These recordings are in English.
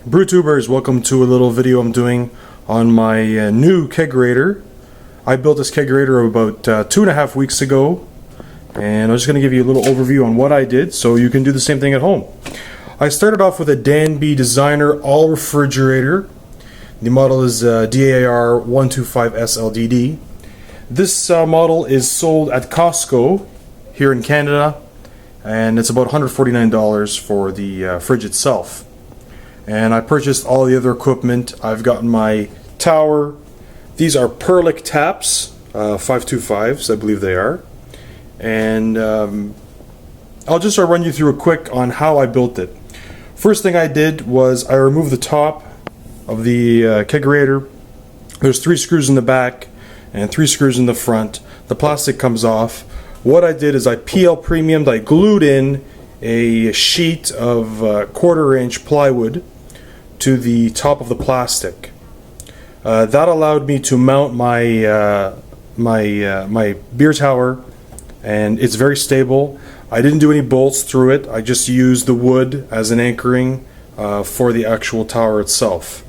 Brewtubers, welcome to a little video I'm doing on my new kegerator. I built this kegerator about 2.5 weeks ago, and I'm just going to give you a little overview on what I did so you can do the same thing at home. I started off with a Danby Designer all refrigerator. The model is DAR125SLDD. This model is sold at Costco here in Canada, and it's about $149 for the fridge itself. And I purchased all the other equipment. I've gotten my tower. These are Perlick taps, 525s, I believe they are. And I'll just run you through a quick on how I built it. First thing I did was I removed the top of the kegerator. There's 3 screws in the back and 3 screws in the front. The plastic comes off. What I did is I PL premiumed, I glued in a sheet of 1/4 inch plywood to the top of the plastic. That allowed me to mount my my beer tower, and it's very stable. I didn't do any bolts through it. I just used the wood as an anchoring for the actual tower itself.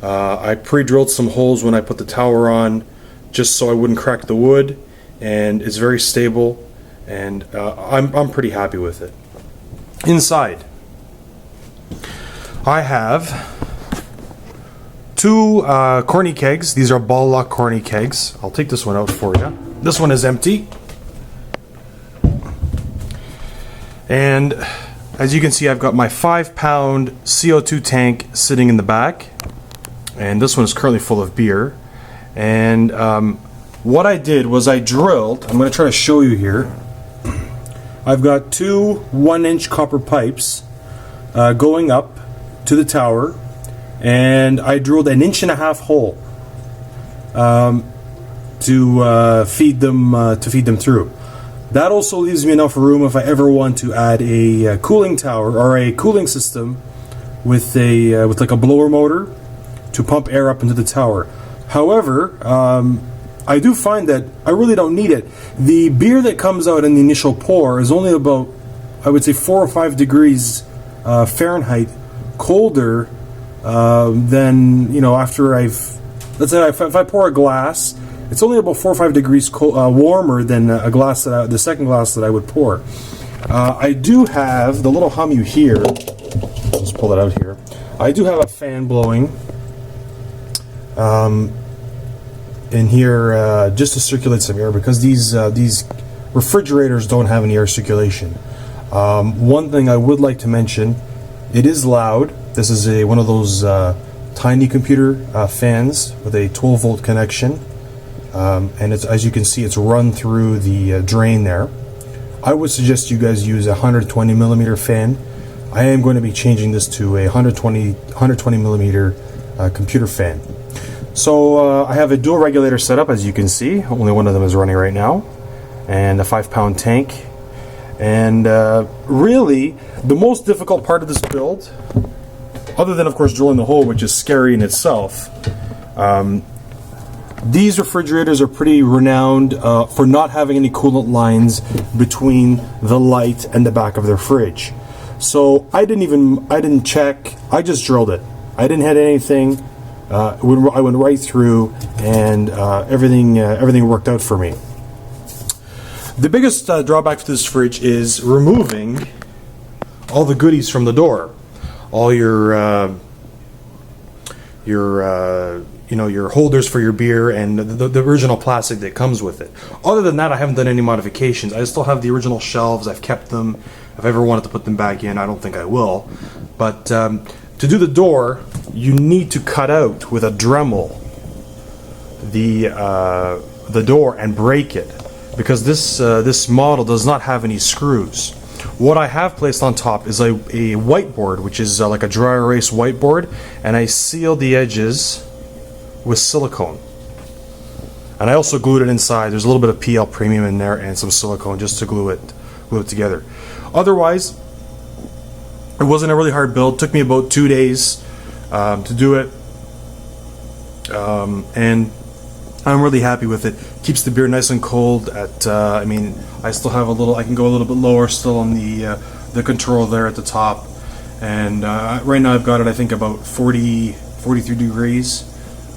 I pre-drilled some holes when I put the tower on, just so I wouldn't crack the wood, and it's very stable, and I'm pretty happy with it. Inside, I have 2 Corney Kegs. These are Ball Lock Corney Kegs. I'll take this one out for you. This one is empty. And as you can see, I've got my 5-pound CO2 tank sitting in the back. And this one is currently full of beer. And what I did was I drilled, I'm going to try to show you here. I've got 2 1-inch copper pipes going up to the tower, and I drilled 1.5 inch hole to feed them through. That also leaves me enough room if I ever want to add a cooling tower or a cooling system with like a blower motor to pump air up into the tower. However, I do find that I really don't need it. The beer that comes out in the initial pour is only about, I would say, 4 or 5 degrees Fahrenheit colder than, you know, after let's say if I pour a glass, it's only about 4 or 5 degrees warmer than the second glass that I would pour. I do have the little Hummu here. Let's pull it out here. I do have a fan blowing in here just to circulate some air, because these refrigerators don't have any air circulation. One thing I would like to mention, it is loud. This is one of those tiny computer fans with a 12-volt connection, and it's, as you can see, it's run through the drain there. I would suggest you guys use a 120 millimeter fan. I am going to be changing this to a 120 millimeter computer fan. So I have a dual regulator set up, as you can see. Only one of them is running right now, and a 5-pound tank. And really, the most difficult part of this build, other than of course drilling the hole, which is scary in itself, these refrigerators are pretty renowned for not having any coolant lines between the light and the back of their fridge. So I didn't check. I just drilled it. I didn't hit anything. I went right through, and everything worked out for me. The biggest drawback to this fridge is removing all the goodies from the door, all your holders for your beer, and the original plastic that comes with it. Other than that, I haven't done any modifications. I still have the original shelves. I've kept them. If I ever wanted to put them back in, I don't think I will. But to do the door, you need to cut out with a Dremel the door and break it, because this model does not have any screws. What I have placed on top is a whiteboard, which is like a dry erase whiteboard, and I sealed the edges with silicone. And I also glued it inside. There's a little bit of PL premium in there and some silicone just to glue it together. Otherwise, it wasn't a really hard build. It took me about 2 days to do it, and I'm really happy with it. Keeps the beer nice and cold. I mean, I still have I can go a little bit lower still on the control there at the top, and right now I've got it, I think, about 43 degrees.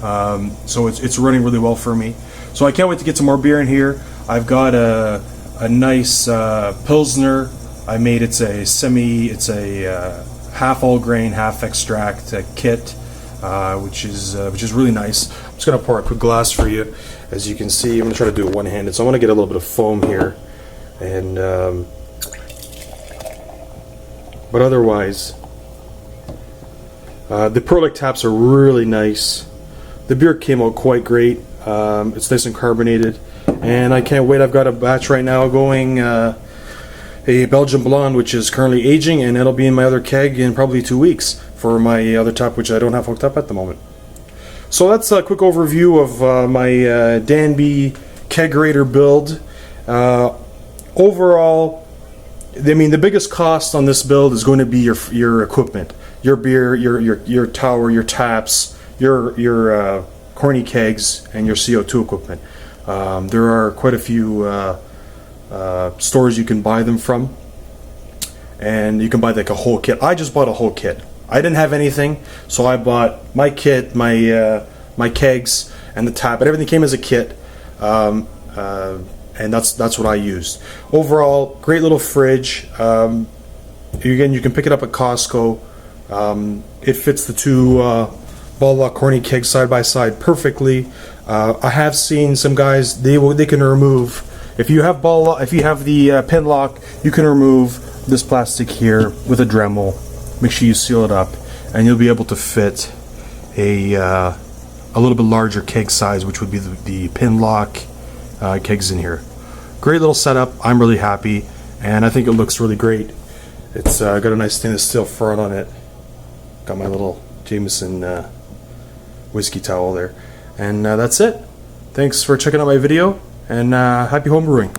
So it's running really well for me. So I can't wait to get some more beer in here. I've got a nice Pilsner. I made it's a half all grain, half extract kit, which is really nice. I'm just gonna pour a quick glass for you. As you can see, I'm gonna try to do it one-handed, so I want to get a little bit of foam here, and but otherwise, the Perlick taps are really nice. The beer came out quite great. It's nice and carbonated, and I can't wait. I've got a batch right now going, a Belgian Blonde, which is currently aging, and it'll be in my other keg in probably 2 weeks for my other tap, which I don't have hooked up at the moment. So that's a quick overview of my Danby Kegerator build. Overall, I mean, the biggest cost on this build is going to be your equipment, your beer, your tower, your taps, your corny kegs, and your CO2 equipment. There are quite a few stores you can buy them from, and you can buy like a whole kit. I just bought a whole kit. I didn't have anything, so I bought my kit, my kegs, and the tap, and everything came as a kit, and that's what I used. Overall, great little fridge. Again, you can pick it up at Costco. It fits the two Ball Lock Corney Kegs side by side perfectly. I have seen some guys, they can remove, if you have the pin lock, you can remove this plastic here with a Dremel. Make sure you seal it up, and you'll be able to fit a little bit larger keg size, which would be the pin lock kegs in here. Great little setup. I'm really happy, and I think it looks really great. It's got a nice stainless steel front on it. Got my little Jameson whiskey towel there, and that's it. Thanks for checking out my video, and happy home brewing.